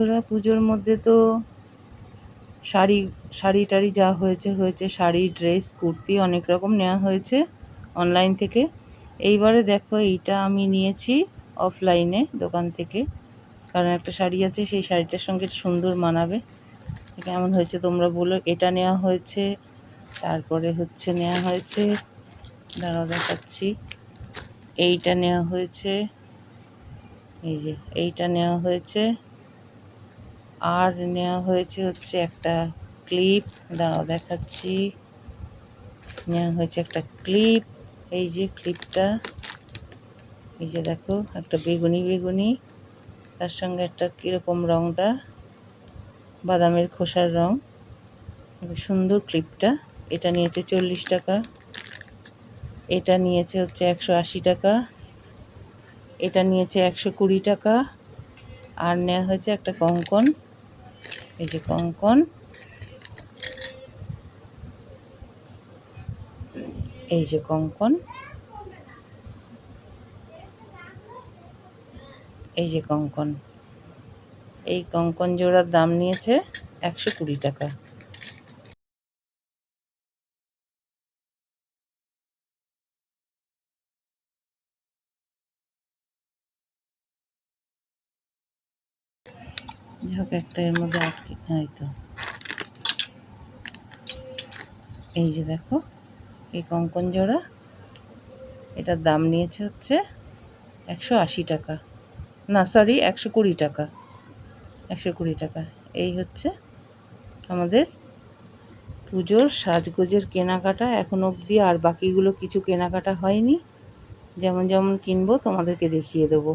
ওরা পুজোর মধ্যে তো শাড়ি শাড়ি টাড়ি যা হয়েছে শাড়ি, ড্রেস, কুর্তি অনেক রকম নেওয়া হয়েছে অনলাইন থেকে। এইবারে দেখো এইটা আমি নিয়েছি অফলাইনে দোকান থেকে, কারণ একটা শাড়ি আছে সেই শাড়িটার সঙ্গে সুন্দর মানাবে। কেমন হয়েছে তোমরা বলো। এটা নেওয়া হয়েছে, তারপরে নেওয়া হয়েছে, দাঁড়াও দেখাচ্ছি, এইটা নেওয়া হয়েছে, এই যে এইটা নেওয়া হয়েছে, আর নেওয়া হয়েছে একটা ক্লিপ, দাঁড়াও দেখাচ্ছি, নেওয়া হয়েছে একটা ক্লিপ, এই যে ক্লিপটা, এই যে দেখো একটা বেগুনি বেগুনি, তার সঙ্গে একটা কীরকম রঙটা বাদামের খোসার রং, সুন্দর ক্লিপটা। এটা নিয়েছে 40 টাকা, এটা নিয়েছে 180 টাকা, এটা নিয়েছে 120 টাকা, আর নেওয়া হয়েছে একটা কঙ্কন, এই যে কঙ্কন, এই যে কঙ্কন, এই যে কঙ্কন, এই কঙ্কন জোড়ার দাম নিয়েছে 120 টাকা। যাক একটা এর মধ্যে আটকে, হয়তো এই যে দেখো এই কঙ্কন জোড়া, এটার দাম নিয়েছে 180 টাকা, না সরি 120 টাকা, 120 টাকা। এই আমাদের পুজোর সাজগোজের কেনাকাটা এখন অবধি, আর বাকিগুলো কিছু কেনাকাটা হয়নি, যেমন যেমন কিনবো তোমাদেরকে দেখিয়ে দেবো।